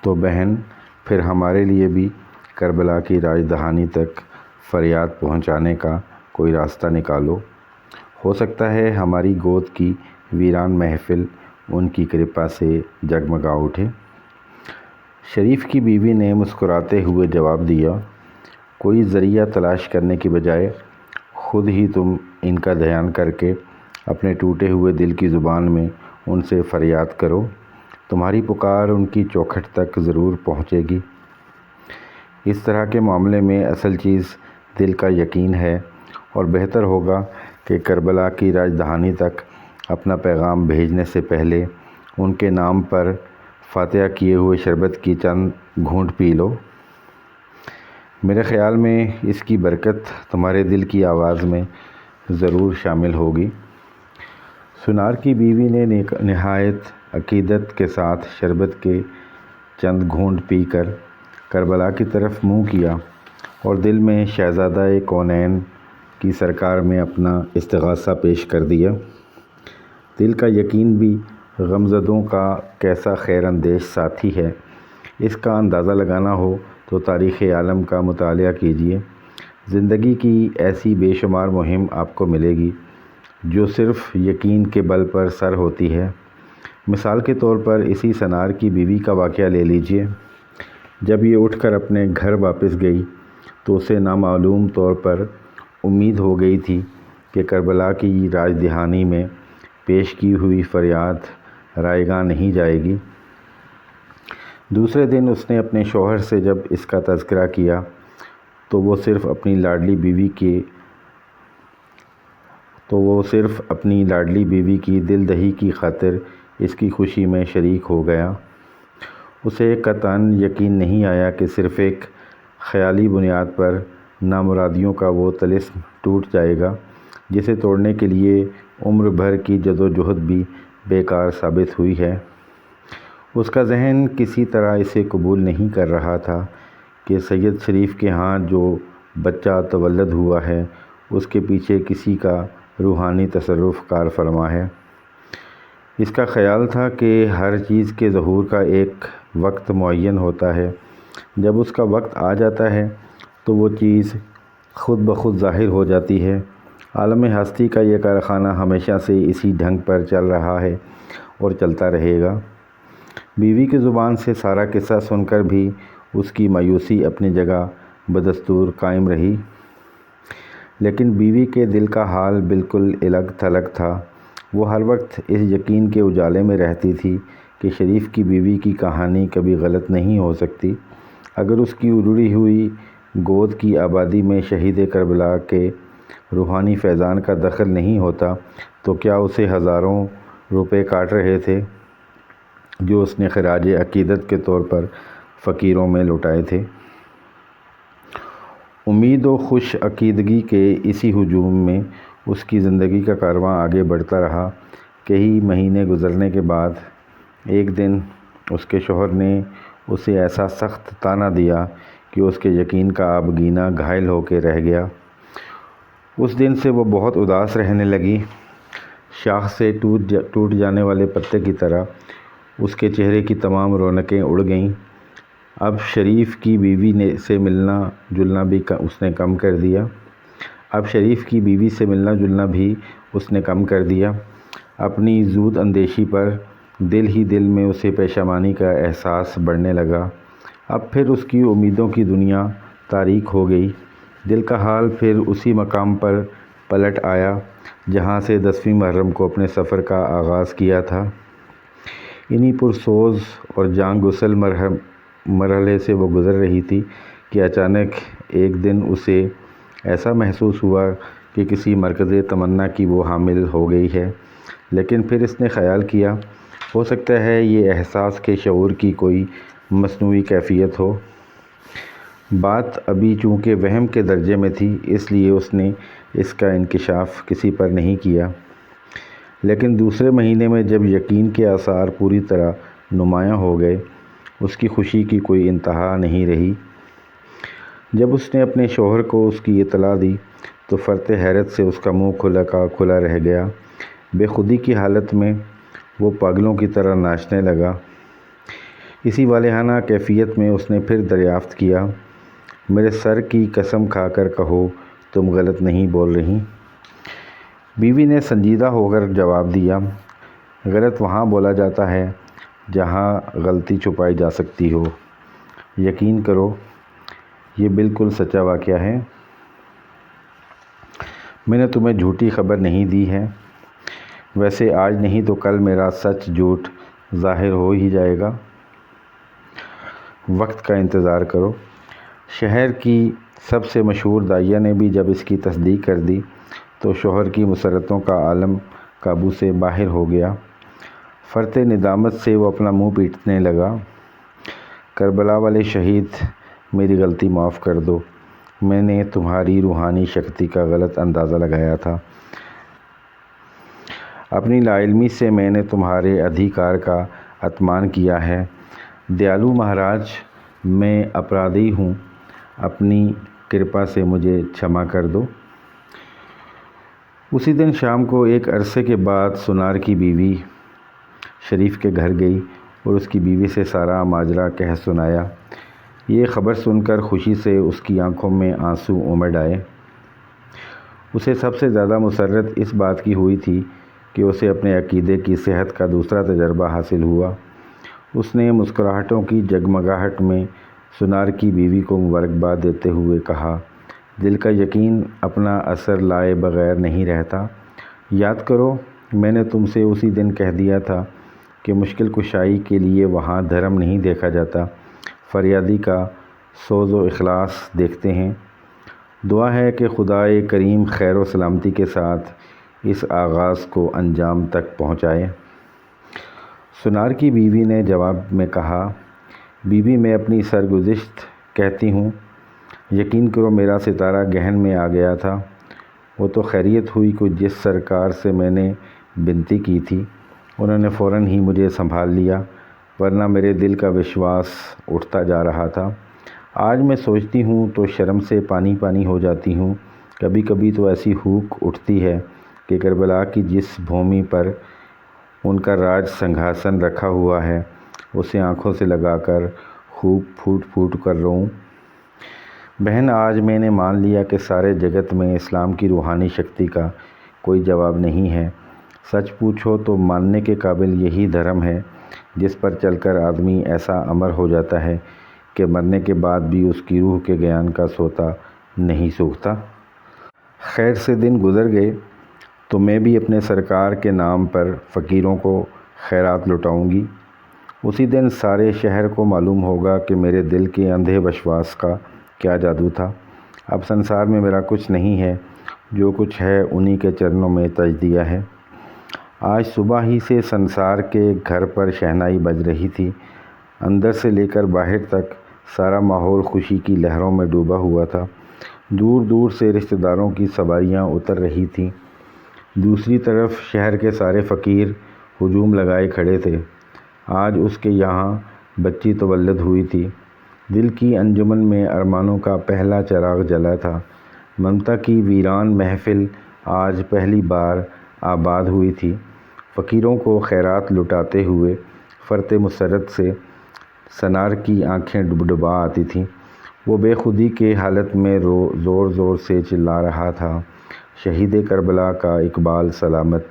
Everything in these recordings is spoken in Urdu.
تو بہن پھر ہمارے لیے بھی کربلا کی راجدھانی تک فریاد پہنچانے کا کوئی راستہ نکالو۔ ہو سکتا ہے ہماری گود کی ویران محفل ان کی کرپا سے جگمگا اٹھے۔ شریف کی بیوی نے مسکراتے ہوئے جواب دیا، کوئی ذریعہ تلاش کرنے کی بجائے خود ہی تم ان کا دھیان کر کے اپنے ٹوٹے ہوئے دل کی زبان میں ان سے فریاد کرو، تمہاری پکار ان کی چوکھٹ تک ضرور پہنچے گی۔ اس طرح کے معاملے میں اصل چیز دل کا یقین ہے، اور بہتر ہوگا کہ کربلا کی راجدھانی تک اپنا پیغام بھیجنے سے پہلے ان کے نام پر فاتحہ کیے ہوئے شربت کی چند گھونٹ پی لو۔ میرے خیال میں اس کی برکت تمہارے دل کی آواز میں ضرور شامل ہوگی۔ سونار کی بیوی نے نہایت عقیدت کے ساتھ شربت کے چند گھونٹ پی کر کربلا کی طرف منہ کیا اور دل میں شہزادہ کونین کی سرکار میں اپنا استغاثہ پیش کر دیا۔ دل کا یقین بھی غمزدوں کا کیسا خیر اندیش ساتھی ہے، اس کا اندازہ لگانا ہو تو تاریخ عالم کا مطالعہ کیجیے۔ زندگی کی ایسی بے شمار مہم آپ کو ملے گی جو صرف یقین کے بل پر سر ہوتی ہے۔ مثال کے طور پر اسی سنار کی بیوی کا واقعہ لے لیجیے۔ جب یہ اٹھ کر اپنے گھر واپس گئی تو اسے نامعلوم طور پر امید ہو گئی تھی کہ کربلا کی راجدھانی میں پیش کی ہوئی فریاد رائے گاہ نہیں جائے گی۔ دوسرے دن اس نے اپنے شوہر سے جب اس کا تذکرہ کیا تو وہ صرف اپنی لاڈلی بیوی کی دل دہی کی خاطر اس کی خوشی میں شریک ہو گیا۔ اسے قطعاً یقین نہیں آیا کہ صرف ایک خیالی بنیاد پر نامرادیوں کا وہ طلسم ٹوٹ جائے گا جسے توڑنے کے لیے عمر بھر کی جدوجہد بھی بیکار ثابت ہوئی ہے۔ اس کا ذہن کسی طرح اسے قبول نہیں کر رہا تھا کہ سید شریف کے ہاں جو بچہ تولد ہوا ہے اس کے پیچھے کسی کا روحانی تصرف کار فرما ہے۔ اس کا خیال تھا کہ ہر چیز کے ظہور کا ایک وقت معین ہوتا ہے، جب اس کا وقت آ جاتا ہے تو وہ چیز خود بخود ظاہر ہو جاتی ہے۔ عالم ہستی کا یہ کارخانہ ہمیشہ سے اسی ڈھنگ پر چل رہا ہے اور چلتا رہے گا۔ بیوی کی زبان سے سارا قصہ سن کر بھی اس کی مایوسی اپنی جگہ بدستور قائم رہی، لیکن بیوی کے دل کا حال بالکل الگ تھلگ تھا۔ وہ ہر وقت اس یقین کے اجالے میں رہتی تھی کہ شریف کی بیوی کی کہانی کبھی غلط نہیں ہو سکتی۔ اگر اس کی اجڑی ہوئی گود کی آبادی میں شہید کربلا کے روحانی فیضان کا دخل نہیں ہوتا تو کیا اسے ہزاروں روپے کاٹ رہے تھے جو اس نے خراج عقیدت کے طور پر فقیروں میں لوٹائے تھے۔ امید و خوش عقیدگی کے اسی ہجوم میں اس کی زندگی کا کارواں آگے بڑھتا رہا۔ کئی مہینے گزرنے کے بعد ایک دن اس کے شوہر نے اسے ایسا سخت طعنہ دیا کہ اس کے یقین کا آبگینہ گھائل ہو کے رہ گیا۔ اس دن سے وہ بہت اداس رہنے لگی، شاخ سے ٹوٹ جانے والے پتے کی طرح اس کے چہرے کی تمام رونقیں اڑ گئیں۔ اب شریف کی بیوی سے ملنا جلنا بھی اس نے کم کر دیا۔ اپنی زود اندیشی پر دل ہی دل میں اسے پشیمانی کا احساس بڑھنے لگا۔ اب پھر اس کی امیدوں کی دنیا تاریک ہو گئی۔ دل کا حال پھر اسی مقام پر پلٹ آیا جہاں سے 10ویں محرم کو اپنے سفر کا آغاز کیا تھا۔ انہی پرسوز اور جاں گسل مرحلے سے وہ گزر رہی تھی کہ اچانک ایک دن اسے ایسا محسوس ہوا کہ کسی مرکزی تمنا کی وہ حامل ہو گئی ہے، لیکن پھر اس نے خیال کیا ہو سکتا ہے یہ احساس کے شعور کی کوئی مصنوعی کیفیت ہو۔ بات ابھی چونکہ وہم کے درجے میں تھی اس لیے اس نے اس کا انکشاف کسی پر نہیں کیا، لیکن دوسرے مہینے میں جب یقین کے آثار پوری طرح نمایاں ہو گئے اس کی خوشی کی کوئی انتہا نہیں رہی۔ جب اس نے اپنے شوہر کو اس کی اطلاع دی تو فرط حیرت سے اس کا منہ کھلا کا کھلا رہ گیا۔ بے خودی کی حالت میں وہ پاگلوں کی طرح ناچنے لگا۔ اسی والہانہ کیفیت میں اس نے پھر دریافت کیا، میرے سر کی قسم کھا کر کہو تم غلط نہیں بول رہی؟ بیوی نے سنجیدہ ہو کر جواب دیا، غلط وہاں بولا جاتا ہے جہاں غلطی چھپائی جا سکتی ہو۔ یقین کرو یہ بالکل سچا واقعہ ہے۔ میں نے تمہیں جھوٹی خبر نہیں دی ہے۔ ویسے آج نہیں تو کل میرا سچ جھوٹ ظاہر ہو ہی جائے گا۔ وقت کا انتظار کرو۔ شہر کی سب سے مشہور داعیہ نے بھی جب اس کی تصدیق کر دی تو شوہر کی مسرتوں کا عالم قابو سے باہر ہو گیا۔ فرط ندامت سے وہ اپنا منہ پیٹنے لگا، کربلا والے شہید، میری غلطی معاف کر دو۔ میں نے تمہاری روحانی شکتی کا غلط اندازہ لگایا تھا۔ اپنی لا علمی سے میں نے تمہارے ادھیکار کا اطمان کیا ہے۔ دیالو مہاراج، میں اپرادھی ہوں، اپنی کرپا سے مجھے چھما کر دو۔ اسی دن شام کو ایک عرصے کے بعد سونار کی بیوی شریف کے گھر گئی اور اس کی بیوی سے سارا ماجرا کہہ سنایا۔ یہ خبر سن کر خوشی سے اس کی آنکھوں میں آنسو امڈ آئے۔ اسے سب سے زیادہ مسرت اس بات کی ہوئی تھی کہ اسے اپنے عقیدے کی صحت کا دوسرا تجربہ حاصل ہوا۔ اس نے مسکراہٹوں کی جگمگاہٹ میں سونار کی بیوی کو مبارکباد دیتے ہوئے کہا، دل کا یقین اپنا اثر لائے بغیر نہیں رہتا۔ یاد کرو میں نے تم سے اسی دن کہہ دیا تھا کہ مشکل کشائی کے لیے وہاں دھرم نہیں دیکھا جاتا، فریادی کا سوز و اخلاص دیکھتے ہیں۔ دعا ہے کہ خدائے کریم خیر و سلامتی کے ساتھ اس آغاز کو انجام تک پہنچائے۔ سونار کی بیوی نے جواب میں کہا، بی بی میں اپنی سرگزشت کہتی ہوں، یقین کرو میرا ستارہ گہن میں آ گیا تھا۔ وہ تو خیریت ہوئی کہ جس سرکار سے میں نے بنتی کی تھی انہوں نے فوراً ہی مجھے سنبھال لیا، ورنہ میرے دل کا وشواس اٹھتا جا رہا تھا۔ آج میں سوچتی ہوں تو شرم سے پانی پانی ہو جاتی ہوں۔ کبھی کبھی تو ایسی ہوک اٹھتی ہے کہ کربلا کی جس بھومی پر ان کا راج سنگھاسن رکھا ہوا ہے اسے آنکھوں سے لگا کر خوب پھوٹ پھوٹ کر روؤں۔ بہن، آج میں نے مان لیا کہ سارے جگت میں اسلام کی روحانی شکتی کا کوئی جواب نہیں ہے۔ سچ پوچھو تو ماننے کے قابل یہی دھرم ہے جس پر چل کر آدمی ایسا امر ہو جاتا ہے کہ مرنے کے بعد بھی اس کی روح کے گیان کا سوتا نہیں سوکھتا۔ خیر سے دن گزر گئے تو میں بھی اپنے سرکار کے نام پر فقیروں کو خیرات لٹاؤں گی۔ اسی دن سارے شہر کو معلوم ہوگا کہ میرے دل کے اندھے وشواس کا کیا جادو تھا۔ اب سنسار میں میرا کچھ نہیں ہے، جو کچھ ہے انہی کے چرنوں میں تجدیہ ہے۔ آج صبح ہی سے سنسار کے گھر پر شہنائی بج رہی تھی۔ اندر سے لے کر باہر تک سارا ماحول خوشی کی لہروں میں ڈوبا ہوا تھا۔ دور دور سے رشتہ داروں کی سواریاں اتر رہی تھیں۔ دوسری طرف شہر کے سارے فقیر ہجوم لگائے کھڑے تھے۔ آج اس کے یہاں بچی تولد ہوئی تھی۔ دل کی انجمن میں ارمانوں کا پہلا چراغ جلا تھا۔ ممتا کی ویران محفل آج پہلی بار آباد ہوئی تھی۔ فقیروں کو خیرات لٹاتے ہوئے فرط مسرت سے سونار کی آنکھیں ڈبڈبا آتی تھیں۔ وہ بے خودی کے حالت میں زور زور سے چلا رہا تھا، شہید کربلا کا اقبال سلامت۔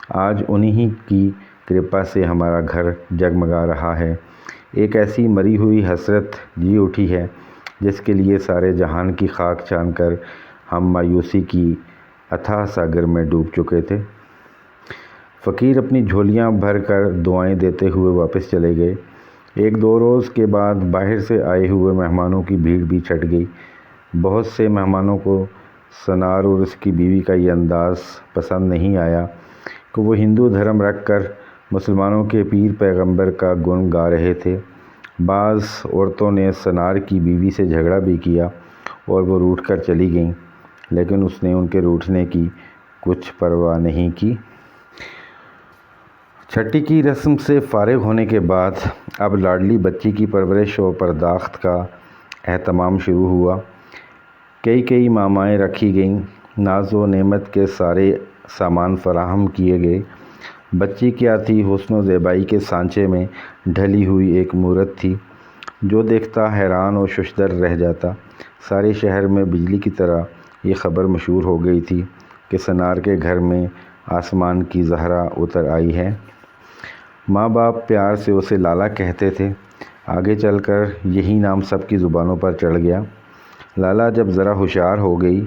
آج انہی کی کرپا سے ہمارا گھر جگمگا رہا ہے۔ ایک ایسی مری ہوئی حسرت جی اٹھی ہے جس کے لیے سارے جہان کی خاک چھان کر ہم مایوسی کی اتھاہ ساگر میں ڈوب چکے تھے۔ فقیر اپنی جھولیاں بھر کر دعائیں دیتے ہوئے واپس چلے گئے۔ ایک دو روز کے بعد باہر سے آئے ہوئے مہمانوں کی بھیڑ بھی چھٹ گئی۔ بہت سے مہمانوں کو سونار اور اس کی بیوی کا یہ انداز پسند نہیں آیا کہ وہ ہندو دھرم رکھ کر مسلمانوں کے پیر پیغمبر کا گن گا رہے تھے۔ بعض عورتوں نے سونار کی بیوی سے جھگڑا بھی کیا اور وہ روٹھ کر چلی گئیں، لیکن اس نے ان کے روٹھنے کی کچھ پرواہ نہیں کی۔ چھٹی کی رسم سے فارغ ہونے کے بعد اب لاڈلی بچی کی پرورش و پرداخت کا اہتمام شروع ہوا۔ کئی مامائیں رکھی گئیں، ناز و نعمت کے سارے سامان فراہم کیے گئے۔ بچی کیا تھی، حسن و زیبائی کے سانچے میں ڈھلی ہوئی ایک مورت تھی۔ جو دیکھتا حیران و ششدر رہ جاتا۔ سارے شہر میں بجلی کی طرح یہ خبر مشہور ہو گئی تھی کہ سنار کے گھر میں آسمان کی زہرا اتر آئی ہے۔ ماں باپ پیار سے اسے لالا کہتے تھے۔ آگے چل کر یہی نام سب کی زبانوں پر چڑھ گیا۔ لالا جب ذرا ہوشیار ہو گئی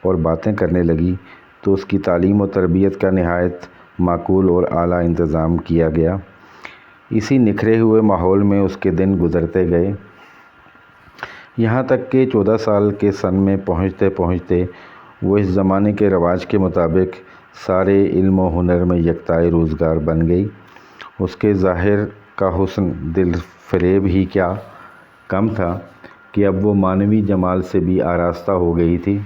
اور باتیں کرنے لگی تو اس کی تعلیم و تربیت کا نہایت معقول اور اعلیٰ انتظام کیا گیا۔ اسی نکھرے ہوئے ماحول میں اس کے دن گزرتے گئے، یہاں تک کہ 14 سال کے سن میں پہنچتے پہنچتے وہ اس زمانے کے رواج کے مطابق سارے علم و ہنر میں یکتائے روزگار بن گئی۔ اس کے ظاہر کا حسن دل فریب ہی کیا کم تھا کہ اب وہ معنوی جمال سے بھی آراستہ ہو گئی تھی۔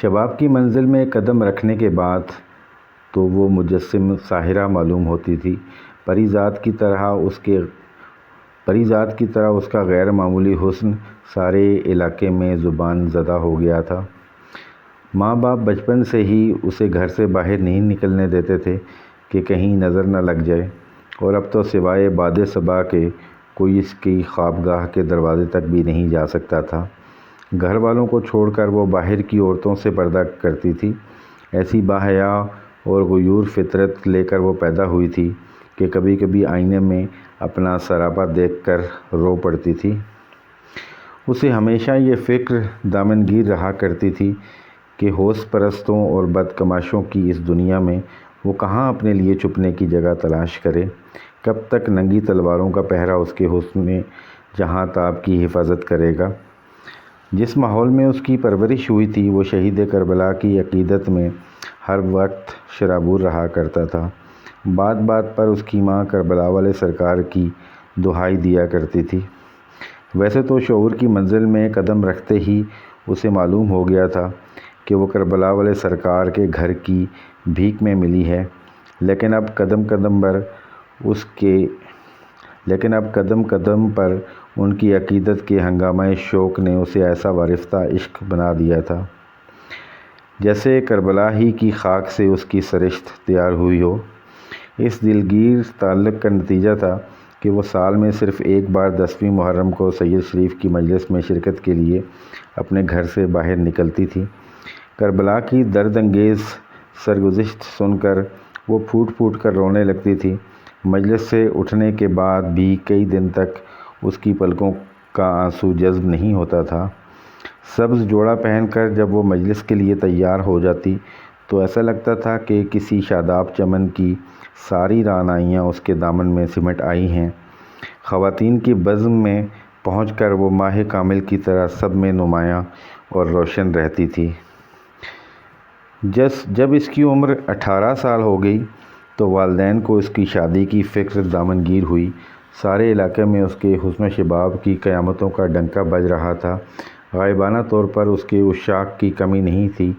شباب کی منزل میں قدم رکھنے کے بعد تو وہ مجسم ساحرہ معلوم ہوتی تھی۔ پری ذات کی طرح اس کا غیر معمولی حسن سارے علاقے میں زبان زدہ ہو گیا تھا۔ ماں باپ بچپن سے ہی اسے گھر سے باہر نہیں نکلنے دیتے تھے کہ کہیں نظر نہ لگ جائے، اور اب تو سوائے باد صبا کے کوئی اس کی خوابگاہ کے دروازے تک بھی نہیں جا سکتا تھا۔ گھر والوں کو چھوڑ کر وہ باہر کی عورتوں سے پردہ کرتی تھی۔ ایسی باحیا اور غیور فطرت لے کر وہ پیدا ہوئی تھی کہ کبھی کبھی آئینے میں اپنا سراپا دیکھ کر رو پڑتی تھی۔ اسے ہمیشہ یہ فکر دامنگیر رہا کرتی تھی کہ ہوس پرستوں اور بدکماشوں کی اس دنیا میں وہ کہاں اپنے لیے چھپنے کی جگہ تلاش کرے۔ کب تک ننگی تلواروں کا پہرا اس کے حسن جہاں تاب کی حفاظت کرے گا۔ جس ماحول میں اس کی پرورش ہوئی تھی وہ شہید کربلا کی عقیدت میں ہر وقت شرابور رہا کرتا تھا۔ بات بات پر اس کی ماں کربلا والے سرکار کی دہائی دیا کرتی تھی۔ ویسے تو شعور کی منزل میں قدم رکھتے ہی اسے معلوم ہو گیا تھا کہ وہ کربلا والے سرکار کے گھر کی بھیک میں ملی ہے، لیکن اب قدم قدم پر ان کی عقیدت کے ہنگامہ شوق نے اسے ایسا وارفتہ عشق بنا دیا تھا جیسے کربلا ہی کی خاک سے اس کی سرشت تیار ہوئی ہو۔ اس دلگیر تعلق کا نتیجہ تھا کہ وہ سال میں صرف ایک بار 10ویں محرم کو سید شریف کی مجلس میں شرکت کے لیے اپنے گھر سے باہر نکلتی تھی۔ کربلا کی درد انگیز سرگزشت سن کر وہ پھوٹ پھوٹ کر رونے لگتی تھی۔ مجلس سے اٹھنے کے بعد بھی کئی دن تک اس کی پلکوں کا آنسو جذب نہیں ہوتا تھا۔ سبز جوڑا پہن کر جب وہ مجلس کے لیے تیار ہو جاتی تو ایسا لگتا تھا کہ کسی شاداب چمن کی ساری رعنائیاں اس کے دامن میں سمٹ آئی ہیں۔ خواتین کی بزم میں پہنچ کر وہ ماہ کامل کی طرح سب میں نمایاں اور روشن رہتی تھی۔ جب اس کی عمر 18 سال ہو گئی تو والدین کو اس کی شادی کی فکر دامنگیر ہوئی۔ سارے علاقے میں اس کے حسن و شباب کی قیامتوں کا ڈنکا بج رہا تھا۔ غائبانہ طور پر اس کے عشاق کی کمی نہیں تھی۔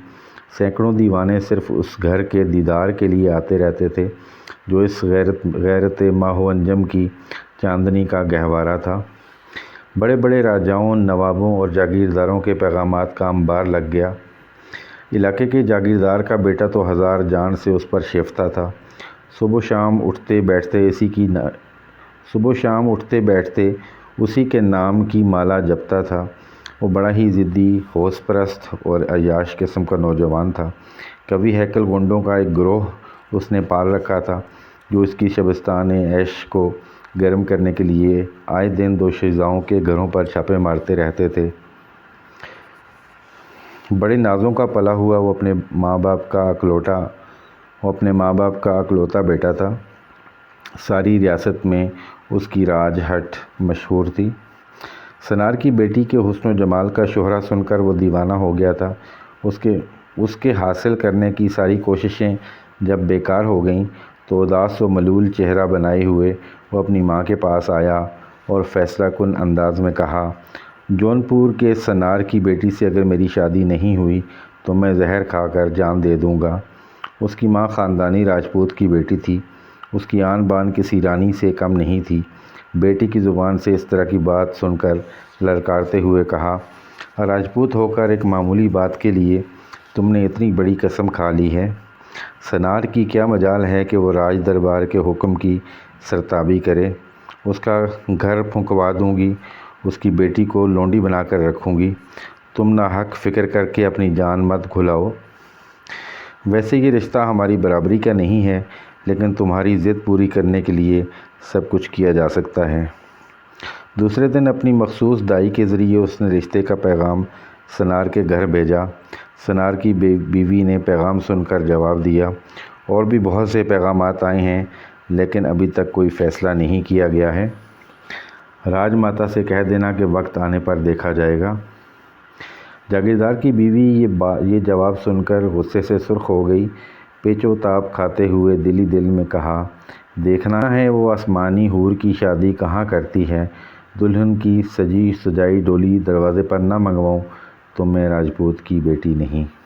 سینکڑوں دیوانے صرف اس گھر کے دیدار کے لیے آتے رہتے تھے جو اس غیرت ماہ و انجم کی چاندنی کا گہوارہ تھا۔ بڑے بڑے راجاؤں، نوابوں اور جاگیرداروں کے پیغامات کا انبار لگ گیا۔ علاقے کے جاگیردار کا بیٹا تو ہزار جان سے اس پر شیفتہ تھا۔ صبح و شام اٹھتے بیٹھتے اسی کے نام کی مالا جپتا تھا۔ وہ بڑا ہی ضدی، ہوس پرست اور عیاش قسم کا نوجوان تھا۔ کبھی ہیکل گنڈوں کا ایک گروہ اس نے پال رکھا تھا جو اس کی شبستان عیش کو گرم کرنے کے لیے آئے دن دوشیزاؤں کے گھروں پر چھاپے مارتے رہتے تھے۔ بڑے نازوں کا پلا ہوا وہ اپنے ماں باپ کا اکلوتا بیٹا تھا۔ ساری ریاست میں اس کی راج ہٹ مشہور تھی۔ سنار کی بیٹی کے حسن و جمال کا شہرہ سن کر وہ دیوانہ ہو گیا تھا۔ اس کے حاصل کرنے کی ساری کوششیں جب بیکار ہو گئیں تو اداس و ملول چہرہ بنائے ہوئے وہ اپنی ماں کے پاس آیا اور فیصلہ کن انداز میں کہا، جونپور کے سنار کی بیٹی سے اگر میری شادی نہیں ہوئی تو میں زہر کھا کر جان دے دوں گا۔ اس کی ماں خاندانی راجپوت کی بیٹی تھی۔ اس کی آن بان کسی رانی سے کم نہیں تھی۔ بیٹی کی زبان سے اس طرح کی بات سن کر للکارتے ہوئے کہا، راجپوت ہو کر ایک معمولی بات کے لیے تم نے اتنی بڑی قسم کھا لی ہے۔ سنار کی کیا مجال ہے کہ وہ راج دربار کے حکم کی سرتابی کرے۔ اس کا گھر پھنکوا دوں گی، اس کی بیٹی کو لونڈی بنا کر رکھوں گی۔ تم ناحق فکر کر کے اپنی جان مت گھلاؤ۔ ویسے یہ رشتہ ہماری برابری کا نہیں ہے، لیکن تمہاری ضد پوری کرنے کے لیے سب کچھ کیا جا سکتا ہے۔ دوسرے دن اپنی مخصوص دائی کے ذریعے اس نے رشتے کا پیغام سنار کے گھر بھیجا۔ سنار کی بیوی نے پیغام سن کر جواب دیا، اور بھی بہت سے پیغامات آئے ہیں، لیکن ابھی تک کوئی فیصلہ نہیں کیا گیا ہے۔ راج ماتا سے کہہ دینا کہ وقت آنے پر دیکھا جائے گا۔ جاگیردار کی بیوی یہ جواب سن کر غصے سے سرخ ہو گئی۔ پیچ و تاب کھاتے ہوئے دل ہی دل میں کہا، دیکھنا ہے وہ آسمانی حور کی شادی کہاں کرتی ہے۔ دلہن کی سجی سجائی ڈولی دروازے پر نہ منگواؤں تو میں راجپوت کی بیٹی نہیں۔